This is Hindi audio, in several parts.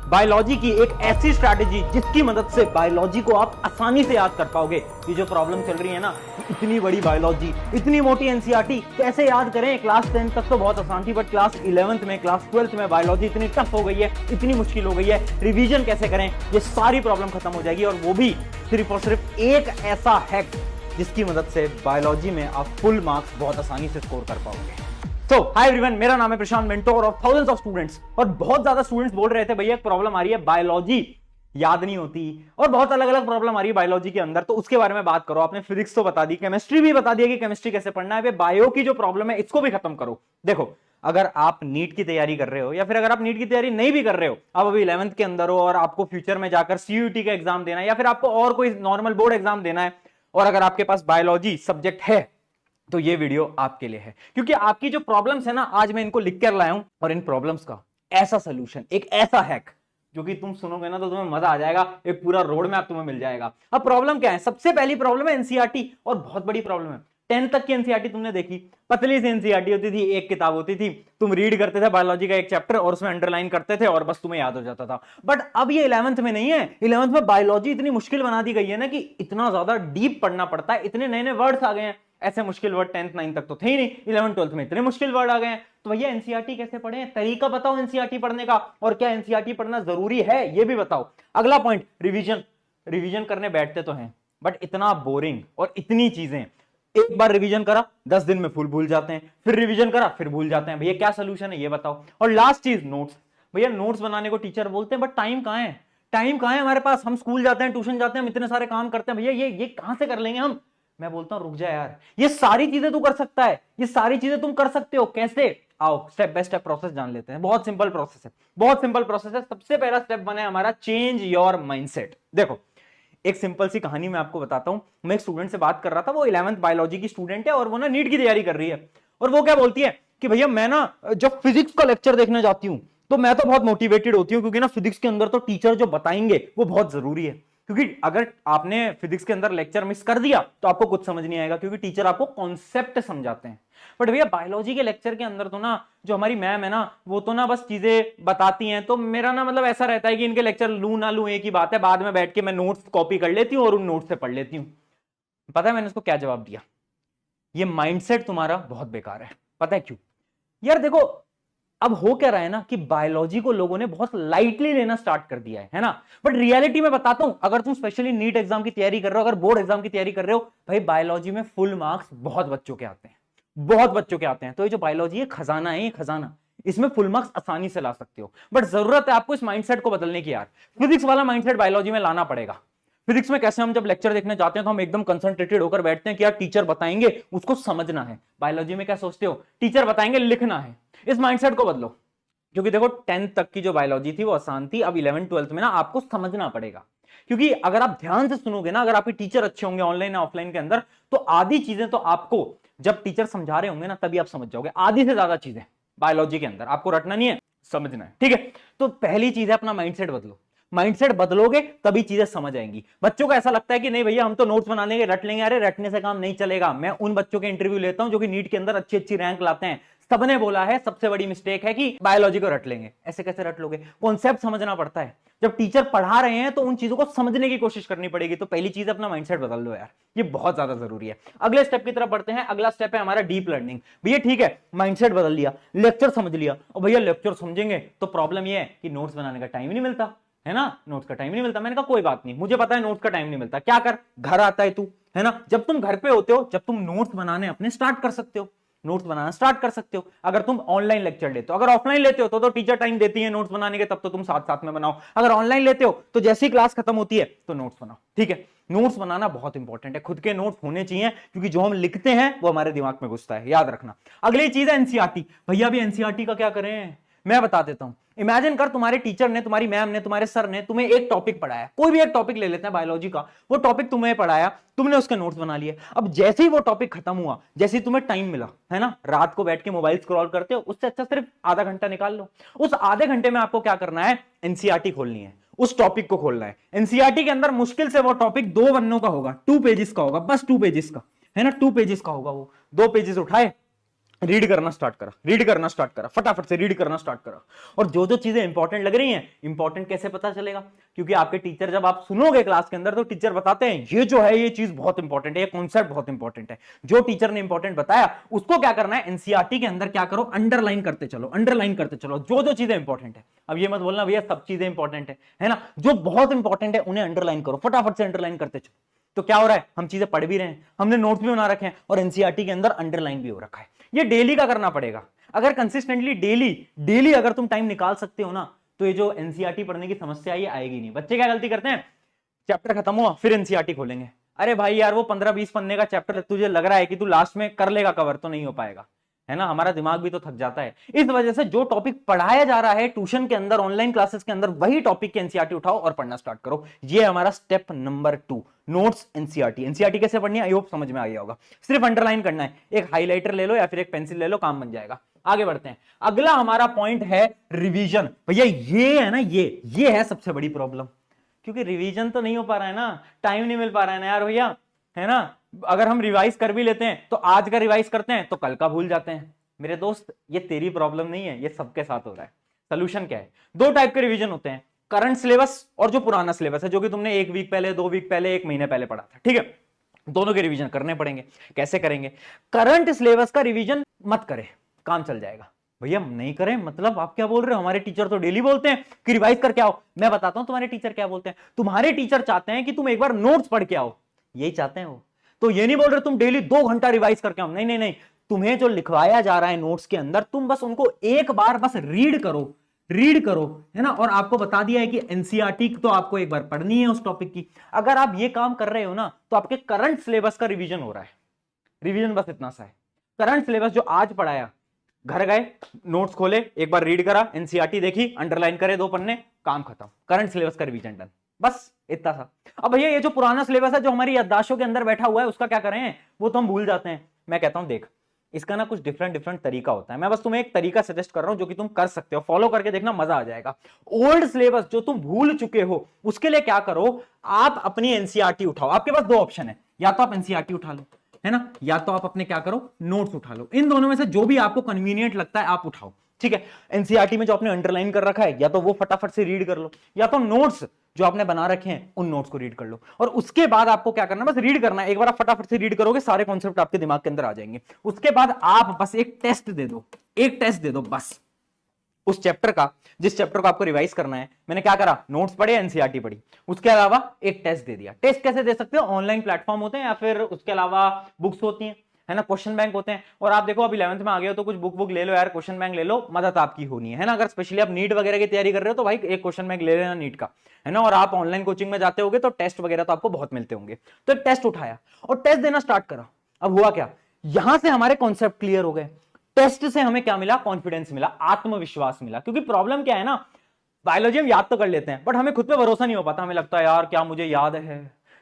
बायोलॉजी की एक ऐसी स्ट्रैटेजी जिसकी मदद से बायोलॉजी को आप आसानी से याद कर पाओगे। ये जो प्रॉब्लम चल रही है ना, इतनी बड़ी बायोलॉजी, इतनी मोटी एनसीईआरटी कैसे याद करें। क्लास 10 तक तो बहुत आसान थी, बट क्लास 11th में, क्लास 12th में बायोलॉजी इतनी टफ हो गई है, इतनी मुश्किल हो गई है। रिवीजन कैसे करें, ये सारी प्रॉब्लम खत्म हो जाएगी, और वो भी सिर्फ और सिर्फ एक ऐसा हैक जिसकी मदद से बायोलॉजी में आप फुल मार्क्स बहुत आसानी से स्कोर कर पाओगे। तो हाय एवरीवन, मेरा नाम है Prashant, mentor of thousands of students. और बहुत ज्यादा स्टूडेंट्स बोल रहे थे भैया एक प्रॉब्लम आ रही है, बायोलॉजी याद नहीं होती, और बहुत अलग अलग प्रॉब्लम आ रही है बायोलॉजी के अंदर, तो उसके बारे में बात करो। आपने फिजिक्स तो बता दी, केमिस्ट्री भी बता दिया कि केमिस्ट्री कैसे पढ़ना है, बायो की जो प्रॉब्लम है इसको भी खत्म करो। देखो, अगर आप नीट की तैयारी कर रहे हो, या फिर अगर आप नीट की तैयारी नहीं भी कर रहे हो, आप अभी 11th के अंदर हो और आपको फ्यूचर में जाकर सीयूईटी का एग्जाम देना है, या फिर आपको और कोई नॉर्मल बोर्ड एग्जाम देना है, और अगर आपके पास बायोलॉजी सब्जेक्ट है, तो ये वीडियो आपके लिए है। क्योंकि आपकी जो प्रॉब्लम्स है ना, आज मैं इनको लिख कर लाया हूं, और इन प्रॉब्लम्स का ऐसा सोल्यूशन, एक ऐसा हैक जो कि तुम सुनोगे ना तो तुम्हें मजा आ जाएगा, एक पूरा रोड मैप तुम्हें मिल जाएगा। अब प्रॉब्लम क्या है? सबसे पहली प्रॉब्लम है एनसीईआरटी, और बहुत बड़ी प्रॉब्लम है। 10th तक की एनसीईआरटी तुमने देखी, पतली सी एनसीईआरटी होती थी, एक किताब होती थी, तुम रीड करते थे बायोलॉजी का एक चैप्टर और उसमें अंडरलाइन करते थे और बस तुम्हें याद हो जाता था। बट अब ये 11th में नहीं है। 11th में बायोलॉजी इतनी मुश्किल बना दी गई है ना कि इतना ज्यादा डीप पढ़ना पड़ता है, इतने नए नए वर्ड्स आ गए हैं। ऐसे मुश्किल वर्ड 10th 9th तक तो थे ही नहीं, 11th 12th में इतने मुश्किल वर्ड आ गए हैं। तो भैया एनसीईआरटी कैसे पढ़े, तरीका बताओ एनसीईआरटी पढ़ने का, और क्या एनसीईआरटी पढ़ना जरूरी है ये भी बताओ। अगला पॉइंट, रिवीजन। रिवीजन करने बैठते तो हैं, बट इतना बोरिंग और इतनी चीजें, एक बार रिवीजन करा 10 दिन में फुल भूल जाते हैं, फिर रिवीजन करा फिर भूल जाते हैं। भैया क्या सोल्यूशन है ये बताओ। और लास्ट चीज, नोट्स। भैया नोट्स बनाने को टीचर बोलते हैं, बट टाइम कहां है? टाइम कहां है हमारे पास? हम स्कूल जाते हैं, ट्यूशन जाते हैं, हम इतने सारे काम करते हैं, भैया ये कहां से कर लेंगे हम? मैं बोलता हूं रुक जा यार, ये सारी चीजें तू कर सकता है, ये सारी चीजें तुम कर सकते हो। कैसे? आओ स्टेप बाय स्टेप प्रोसेस जान लेते हैं। बहुत सिंपल प्रोसेस है, बहुत सिंपल प्रोसेस है। सबसे पहला स्टेप बना है हमारा, चेंज योर माइंडसेट। देखो, एक सिंपल सी कहानी मैं आपको बताता हूं। मैं एक स्टूडेंट से बात कर रहा था, वो 11th बायोलॉजी की स्टूडेंट है, और वो ना नीट की तैयारी कर रही है। और वो क्या बोलती है कि भैया मैं ना जब फिजिक्स का लेक्चर देखने जाती हूं तो मैं तो बहुत मोटिवेटेड होती हूँ, क्योंकि ना फिजिक्स के अंदर तो टीचर जो बताएंगे वो बहुत जरूरी है। क्योंकि अगर आपने फिजिक्स के अंदर लेक्चर मिस कर दिया तो आपको कुछ समझ नहीं आएगा, क्योंकि टीचर आपको कॉन्सेप्ट समझाते हैं। बट भैया बायोलॉजी के लेक्चर के अंदर तो ना जो हमारी मैम है ना, वो तो ना बस चीजें बताती हैं, तो मेरा ना मतलब ऐसा रहता है कि इनके लेक्चर लू ना लू एक ही बात है, बाद में बैठ के मैं नोट्स कॉपी कर लेती हूँ और उन नोट्स से पढ़ लेती हूँ। पता है मैंने उसको क्या जवाब दिया? ये माइंडसेट तुम्हारा बहुत बेकार है। पता है क्यों? यार देखो, अब हो क्या रहा है ना कि बायोलॉजी को लोगों ने बहुत लाइटली लेना स्टार्ट कर दिया है ना। बट रियलिटी में बताता हूं, अगर तुम स्पेशली नीट एग्जाम की तैयारी कर रहे हो, अगर बोर्ड एग्जाम की तैयारी कर रहे हो, भाई बायोलॉजी में फुल मार्क्स बहुत बच्चों के आते हैं, बहुत बच्चों के आते हैं। तो ये जो बायोलॉजी है खजाना है, ये खजाना, इसमें फुल मार्क्स आसानी से ला सकते हो। बट जरूरत है आपको इस माइंडसेट को बदलने की यार। फिजिक्स वाला माइंडसेट बायोलॉजी में लाना पड़ेगा। फिजिक्स में कैसे, हम जब लेक्चर देखने जाते हैं तो हम एकदम कंसंट्रेटेड होकर बैठते हैं कि यार टीचर बताएंगे उसको समझना है। बायोलॉजी में क्या सोचते हो? टीचर बताएंगे लिखना है। इस माइंडसेट को बदलो। क्योंकि देखो 10th तक की जो बायोलॉजी थी वो आसान थी, अब 11th 12th में ना आपको समझना पड़ेगा। क्योंकि अगर आप ध्यान से सुनोगे ना, अगर आपके टीचर अच्छे होंगे ऑनलाइन या ऑफलाइन के अंदर, तो आधी चीजें तो आपको जब टीचर समझा रहे होंगे ना तभी आप समझ जाओगे। आधी से ज्यादा चीजें बायोलॉजी के अंदर आपको रटना नहीं है, समझना है। ठीक है, तो पहली चीज है अपना माइंडसेट बदलो। माइंडसेट बदलोगे तभी चीजें समझ आएंगी। बच्चों को ऐसा लगता है कि नहीं भैया हम तो नोट्स बना लेंगे, रट लेंगे। अरे रटने से काम नहीं चलेगा। मैं उन बच्चों के इंटरव्यू लेता हूं जो कि नीट के अंदर अच्छी अच्छी रैंक लाते हैं। सबने बोला है सबसे बड़ी मिस्टेक है कि बायोलॉजी को रट लेंगे। ऐसे कैसे रट लोगे? कॉन्सेप्ट समझना पड़ता है। जब टीचर पढ़ा रहे हैं तो उन चीजों को समझने की कोशिश करनी पड़ेगी। तो पहली चीज अपना माइंडसेट बदल लो यार, ये बहुत ज्यादा जरूरी है। अगले स्टेप की तरफ बढ़ते हैं। अगला स्टेप है हमारा डीप लर्निंग। भैया ठीक है, माइंडसेट बदल लिया, लेक्चर समझ लिया, और भैया लेक्चर समझेंगे तो प्रॉब्लम यह है कि नोट्स बनाने का टाइम नहीं मिलता है ना। नोट्स का टाइम नहीं मिलता। मैंने कहा कोई बात नहीं, मुझे पता है नोट्स का टाइम नहीं मिलता। क्या कर, घर आता है तू, है ना। जब तुम घर पे होते हो, जब तुम नोट्स बनाने अपने स्टार्ट कर सकते हो, नोट्स बनाना स्टार्ट कर सकते हो। अगर तुम ऑनलाइन लेक्चर लेते हो, अगर ऑफलाइन लेते हो तो टीचर टाइम देती है नोट्स बनाने के, तब तो तुम साथ साथ में बनाओ। अगर ऑनलाइन लेते हो तो जैसी क्लास खत्म होती है तो नोट्स बनाओ। ठीक है, नोट्स बनाना बहुत इंपॉर्टेंट है। खुद के नोट्स होने चाहिए, क्योंकि जो हम लिखते हैं वो हमारे दिमाग में घुसता है, याद रखना। अगली चीज है एनसीईआरटी। भैया भी एनसीईआरटी का क्या करें, मैं बता देता हूं। इमेजिन कर, तुम्हारे टीचर ने, तुम्हारी मैम ने, तुम्हारे सर ने तुम्हें एक टॉपिक पढ़ाया, कोई भी एक टॉपिक ले लेते हैं बायोलॉजी का, वो टॉपिक तुम्हें पढ़ाया, तुमने उसके नोट्स बना लिए। अब जैसे ही वो टॉपिक खत्म हुआ, जैसे ही तुम्हें टाइम मिला, है ना, रात को बैठ के मोबाइल स्क्रॉल करते हो, उससे अच्छा सिर्फ आधा घंटा निकाल लो। उस आधे घंटे में आपको क्या करना है? एनसीईआरटी खोलनी है, उस टॉपिक को खोलना है। एनसीईआरटी के अंदर मुश्किल से वो टॉपिक 2 पन्नों का होगा, 2 पेजेस का होगा, बस 2 पेजेस का, है ना, 2 पेजेस का होगा। वो 2 पेजेस उठाए, रीड करना स्टार्ट करा, रीड करना स्टार्ट करा, फटाफट से रीड करना स्टार्ट करा। और जो जो चीजें इंपॉर्टेंट लग रही हैं, इंपॉर्टेंट कैसे पता चलेगा? क्योंकि आपके टीचर, जब आप सुनोगे क्लास के अंदर, तो टीचर बताते हैं ये जो है ये चीज बहुत इंपॉर्टेंट है, ये कॉन्सेप्ट बहुत इंपॉर्टेंट है। जो टीचर ने इंपॉर्टेंट बताया उसको क्या करना है, एनसीईआरटी के अंदर क्या करो, अंडरलाइन करते चलो, अंडरलाइन करते चलो जो जो चीजें इंपॉर्टेंट है। अब ये मत बोलना भैया सब चीजें इंपॉर्टेंट है ना, जो बहुत इंपॉर्टेंट है उन्हें अंडरलाइन करो, फटाफट से अंडरलाइन करते चलो। तो क्या हो रहा है, हम चीजें पढ़ भी रहे हैं, हमने नोट्स भी बना रखे हैं और एनसीईआरटी के अंदर अंडरलाइन भी हो रखा है। ये डेली का करना पड़ेगा। अगर कंसिस्टेंटली डेली अगर तुम टाइम निकाल सकते हो ना, तो ये जो एनसीईआरटी पढ़ने की समस्या ये आएगी नहीं। बच्चे क्या गलती करते हैं, चैप्टर खत्म हुआ फिर एनसीईआरटी खोलेंगे। अरे भाई यार, वो 15-20 पन्ने का चैप्टर तुझे लग रहा है कि तू लास्ट में कर लेगा कवर, तो नहीं हो पाएगा, है ना। हमारा दिमाग भी तो थक जाता है। इस वजह से जो टॉपिक पढ़ाया जा रहा है ट्यूशन के अंदर, ऑनलाइन क्लासेस के अंदर, वही टॉपिक की एनसीईआरटी उठाओ और पढ़ना स्टार्ट करो। ये हमारा step number 2, notes NCERT. NCERT कैसे पढ़नी है, आई होप समझ में आ गया होगा। सिर्फ अंडरलाइन करना है, एक हाईलाइटर ले लो या फिर एक पेंसिल ले लो, काम बन जाएगा। आगे बढ़ते हैं। अगला हमारा पॉइंट है रिवीजन। भैया ये है ना, ये है सबसे बड़ी प्रॉब्लम, क्योंकि रिवीजन तो नहीं हो पा रहा है ना, टाइम नहीं मिल पा रहा है ना यार भैया, है ना। अगर हम रिवाइज कर भी लेते हैं तो आज का रिवाइज करते हैं तो कल का भूल जाते हैं। मेरे दोस्त, ये तेरी प्रॉब्लम नहीं है, ये सबके साथ हो रहा है। सोल्यूशन क्या है? 2 टाइप के रिवीजन होते हैं, करंट सिलेबस और जो पुराना सिलेबस है, जो कि तुमने 1 वीक पहले, 2 वीक पहले, 1 महीने पहले पढ़ा था, ठीक है। दोनों के रिवीजन करने पड़ेंगे। कैसे करेंगे? करंट सिलेबस का रिवीजन मत करें, काम चल जाएगा। भैया नहीं करें मतलब आप क्या बोल रहे हो? हमारे टीचर तो डेली बोलते हैं कि रिवाइज करके आओ। मैं बताता हूं तुम्हारे टीचर क्या बोलते हैं। तुम्हारे टीचर चाहते हैं कि तुम एक बार नोट्स पढ़ के आओ, यही चाहते हैं वो। तो ये नहीं बोल रहे तुम डेली 2 घंटा रिवाइज करके आओ, नहीं नहीं नहीं। तुम्हें जो लिखवाया जा रहा है नोट्स के अंदर, तुम बस उनको एक बार बस रीड करो, रीड करो, है ना। और आपको बता दिया है कि एनसीईआरटी तो आपको एक बार पढ़नी है उस टॉपिक की। अगर आप ये काम कर रहे हो ना, तो आपके करंट सिलेबस का रिवीजन हो रहा है। रिवीजन बस इतना सा है। करंट सिलेबस जो आज पढ़ाया, घर गए, नोट्स खोले, एक बार रीड करा, एनसीईआरटी देखी, अंडरलाइन करे 2 पन्ने, काम खत्म। करंट सिलेबस का रिवीजन डन, बस इतना सा। अब भैया ये जो पुराना सिलेबस है, जो हमारी याददाश्तों के अंदर बैठा हुआ है, उसका क्या करें? वो तो हम भूल जाते हैं। मैं कहता हूं देख, इसका ना कुछ डिफरेंट तरीका होता है। मैं बस तुम्हें एक तरीका सजेस्ट कर रहा हूं जो कि तुम कर सकते हो, फॉलो करके देखना, मजा आ जाएगा। ओल्ड सिलेबस जो तुम भूल चुके हो, उसके लिए क्या करो, आप अपनी एनसीईआरटी उठाओ। आपके पास 2 ऑप्शन है, या तो आप एनसीईआरटी उठा लो, है ना, या तो आप अपने क्या करो, नोट्स उठा लो। इन दोनों में से जो भी आपको कन्वीनियंट लगता है आप उठाओ, ठीक है। एनसीईआरटी में जो आपने अंडरलाइन कर रखा है, या तो वो फटाफट से रीड कर लो, या तो नोट्स जो आपने बना रखे हैं उन नोट्स को रीड कर लो। और उसके बाद आपको क्या करना है, बस रीड करना है। एक बार आप फटाफट से रीड करोगे, सारे कॉन्सेप्ट आपके दिमाग के अंदर आ जाएंगे। उसके बाद आप बस एक टेस्ट दे दो, एक टेस्ट दे दो बस उस चैप्टर का, जिस चैप्टर को आपको रिवाइज करना है। मैंने क्या करा, नोट्स पढ़े, एनसीईआरटी पढ़ी, उसके अलावा एक टेस्ट दे दिया। टेस्ट कैसे दे सकते हो? ऑनलाइन प्लेटफॉर्म होते हैं या फिर उसके अलावा बुक्स होती हैं, है ना, क्वेश्चन बैंक होते हैं। और आप देखो अब 11th में आ गए हो तो कुछ बुक ले लो यार, क्वेश्चन बैंक ले लो, मदद आपकी होनी है ना। अगर स्पेशली आप नीट वगैरह की तैयारी कर रहे हो तो भाई एक क्वेश्चन बैंक ले लेना नीट का, है ना। और आप ऑनलाइन कोचिंग में जाते होगे तो टेस्ट वगैरह तो आपको बहुत मिलते होंगे। तो एक टेस्ट उठाया और टेस्ट देना स्टार्ट करा। अब हुआ क्या, यहां से हमारे कॉन्सेप्ट क्लियर हो गए। टेस्ट से हमें क्या मिला? कॉन्फिडेंस मिला, आत्मविश्वास मिला। क्योंकि प्रॉब्लम क्या है ना, बायोलॉजी हम याद तो कर लेते हैं बट हमें खुद पे भरोसा नहीं हो पाता। हमें लगता है यार क्या मुझे याद है,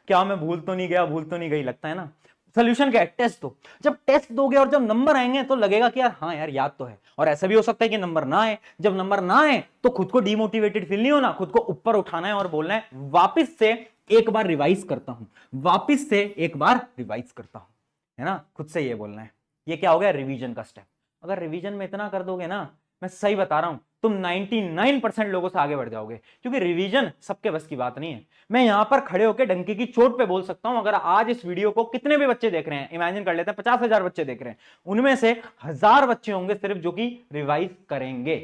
क्या मैं भूल तो नहीं गया, भूल तो नहीं गई, लगता है ना। सोल्यूशन क्या है? टेस्ट दो। जब टेस्ट दोगे और जब नंबर आएंगे तो लगेगा कि यार हाँ यार याद तो है। और ऐसा भी हो सकता है कि नंबर ना आए। जब नंबर ना आए तो खुद को डिमोटिवेटेड फील नहीं होना, खुद को ऊपर उठाना है और बोलना है वापस से एक बार रिवाइज करता हूं, वापस से एक बार रिवाइज करता हूं, है ना। खुद से ये बोलना है। ये क्या हो गया? रिवीजन का स्टेप। अगर रिवीजन में इतना कर दोगे ना, मैं सही बता रहा हूं, तुम 99% लोगों से आगे बढ़ जाओगे। क्योंकि रिवीजन सबके बस की बात नहीं है। मैं यहां पर खड़े होकर डंकी की चोट पे बोल सकता हूं, अगर आज इस वीडियो को कितने भी बच्चे देख रहे हैं, इमेजिन कर लेते हैं 50,000 बच्चे देख रहे हैं, उनमें से 1000 बच्चे होंगे सिर्फ जो कि रिवाइज करेंगे।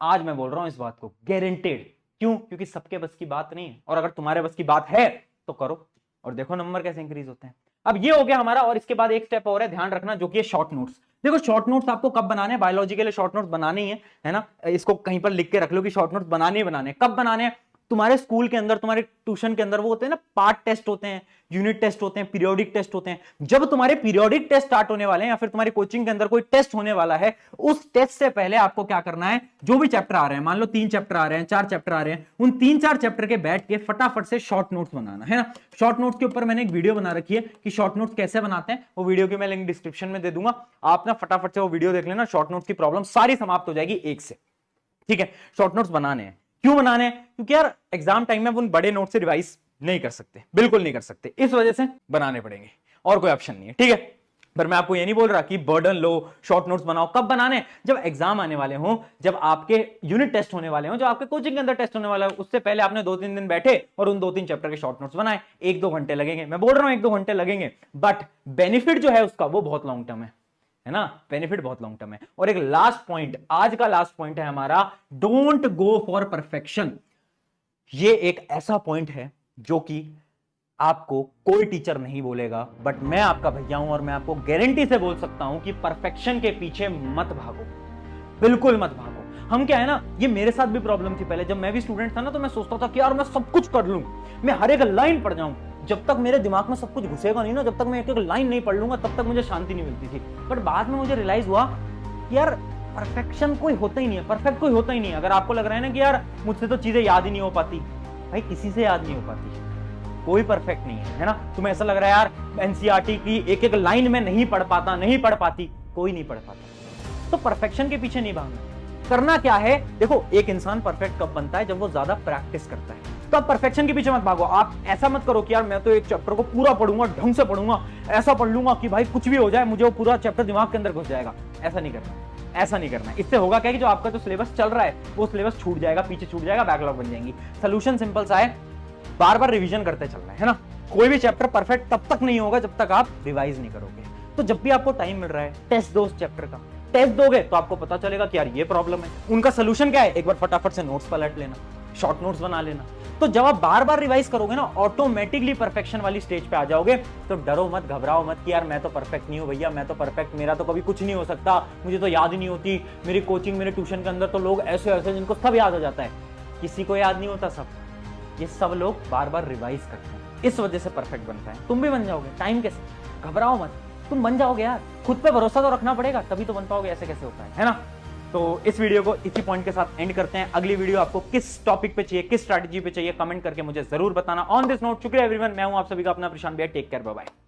आज मैं बोल रहा हूं इस बात को, गारंटेड। क्यों? क्योंकि सबके बस की बात नहीं है। और अगर तुम्हारे बस की बात है तो करो और देखो नंबर कैसे इंक्रीज होते हैं। अब ये हो गया हमारा। और इसके बाद एक स्टेप और है, ध्यान रखना, जो कि है शॉर्ट नोट्स। देखो शॉर्ट नोट्स आपको कब बनाने हैं? बायोलॉजी के लिए शॉर्ट नोट्स बनाने ही है ना। इसको कहीं पर लिख के रख लो कि शॉर्ट नोट्स बनाने ही बनाने। कब बनाने हैं? तुम्हारे स्कूल के अंदर, तुम्हारे ट्यूशन के अंदर वो होते हैं ना, पार्ट टेस्ट होते हैं, यूनिट टेस्ट होते हैं, पीरियोडिक टेस्ट होते हैं। जब तुम्हारे पीरियोडिक टेस्ट स्टार्ट होने वाले हैं या फिर तुम्हारी कोचिंग के अंदर कोई टेस्ट होने वाला है, उस टेस्ट से पहले आपको क्या करना है, जो भी चैप्टर आ रहे हैं, मान लो 3 चैप्टर आ रहे हैं, 4 चैप्टर आ रहे हैं, उन 3-4 चैप्टर के बैठ के फटाफट से शॉर्ट नोट्स बनाना है ना। शॉर्ट नोट्स के ऊपर मैंने एक वीडियो बना रखी है कि शॉर्ट नोट्स कैसे बनाते हैं। वो वीडियो की मैं लिंक डिस्क्रिप्शन में दे दूंगा, आप ना फटाफट से वो वीडियो देख लेना। शॉर्ट नोट्स की प्रॉब्लम सारी समाप्त हो जाएगी एक से, ठीक है। शॉर्ट नोट्स बनाने हैं। क्यों बनाने हैं? क्योंकि यार एग्जाम टाइम में उन बड़े नोट से रिवाइज नहीं कर सकते, बिल्कुल नहीं कर सकते, इस वजह से बनाने पड़ेंगे, और कोई ऑप्शन नहीं है, ठीक है। पर मैं आपको ये नहीं बोल रहा कि बर्डन लो, शॉर्ट नोट्स बनाओ। कब बनाने? जब एग्जाम आने वाले हों, जब आपके यूनिट टेस्ट होने वाले हों, जब आपके कोचिंग के अंदर टेस्ट होने वाला हो, उससे पहले आपने 2-3 दिन बैठे और उन 2-3 चैप्टर के शॉर्ट नोट्स बनाए। 1-2 घंटे लगेंगे, मैं बोल रहा हूं 1-2 घंटे लगेंगे, बट बेनिफिट जो है उसका वो बहुत लॉन्ग टर्म है ना, बेनिफिट बहुत लॉन्ग टर्म है। और एक लास्ट पॉइंट, आज का लास्ट पॉइंट है हमारा, डोंट गो फॉर परफेक्शन। ये एक ऐसा पॉइंट है जो कि आपको कोई टीचर नहीं बोलेगा, बट मैं आपका भैया हूं और मैं आपको गारंटी से बोल सकता हूं कि परफेक्शन के पीछे मत भागो, बिल्कुल मत भागो। हम क्या है ना, ये मेरे साथ भी प्रॉब्लम थी पहले, जब मैं भी स्टूडेंट था ना, तो मैं सोचता था कि यार मैं सब कुछ कर लूं, मैं हर एक लाइन पढ़ जाऊं। जब तक मेरे दिमाग में सब कुछ घुसेगा नहीं ना, जब तक मैं एक एक लाइन नहीं पढ़ लूंगा, तब तक मुझे शांति नहीं मिलती थी। बट बाद में मुझे रियलाइज हुआ कि यार परफेक्शन कोई होता ही नहीं है, परफेक्ट कोई होता ही नहीं है। अगर आपको लग रहा है ना कि यार मुझसे तो चीजें याद ही नहीं हो पाती, भाई किसी से याद नहीं हो पाती, कोई परफेक्ट नहीं है ना। तुम्हें ऐसा लग रहा है यार एनसीईआरटी की एक एक लाइन में नहीं पढ़ पाता, नहीं पढ़ पाती, कोई नहीं पढ़ पाता। तो परफेक्शन के पीछे नहीं भागना। करना क्या है, देखो एक इंसान परफेक्ट कब बनता है, जब वो ज्यादा प्रैक्टिस करता है। तो आप परफेक्शन के पीछे मत भागो। आप ऐसा मत करो कि यार मैं तो एक चैप्टर को पूरा पढ़ूंगा, ढंग से पढ़ूंगा, ऐसा पढ़ लूंगा कि भाई कुछ भी हो जाए मुझे वो पूरा चैप्टर दिमाग के अंदर घुस जाएगा। ऐसा नहीं करना, ऐसा नहीं करना। इससे होगा क्या कि जो आपका जो सिलेबस चल रहा है वो सिलेबस छूट जाएगा, पीछे छूट जाएगा, बैकलॉग बन जाएंगी। सोल्यूशन सिंपल सा है, बार बार रिवीजन करते चलना है ना। कोई भी चैप्टर परफेक्ट तब तक नहीं होगा जब तक आप रिवाइज नहीं करोगे। तो जब भी आपको टाइम मिल रहा है, टेस्ट दो उस चैप्टर का। टेस्ट दोगे तो आपको पता चलेगा कि यार ये प्रॉब्लम है। उनका सोल्यूशन क्या है, एक बार फटाफट से नोट्स पलट लेना, शॉर्ट नोट्स बना लेना। तो जब आप बार बार रिवाइज करोगे ना, ऑटोमेटिकली परफेक्शन वाली स्टेज पे आ जाओगे। तो डरो मत, घबराओ मत कि यार मैं तो परफेक्ट नहीं हूं भैया, मैं तो परफेक्ट, मेरा तो कभी कुछ नहीं हो सकता, मुझे तो याद ही नहीं होती। मेरी कोचिंग, मेरे ट्यूशन के अंदर तो लोग ऐसे ऐसे जिनको सब याद हो जाता है। किसी को याद नहीं होता सब, ये सब लोग बार बार रिवाइज करते हैं, इस वजह से परफेक्ट बनता है। तुम भी बन जाओगे टाइम के साथ, घबराओ मत, तुम बन जाओगे यार। खुद पे भरोसा तो रखना पड़ेगा, तभी तो बन पाओगे। ऐसे कैसे होता है ना। तो इस वीडियो को इसी पॉइंट के साथ एंड करते हैं। अगली वीडियो आपको किस टॉपिक पे चाहिए, किस स्ट्रैटेजी पे चाहिए, कमेंट करके मुझे जरूर बताना। ऑन दिस नोट, शुक्रिया एवरीवन, मैं हूं आप सभी का अपना प्रशांत भैया। Take care, bye bye.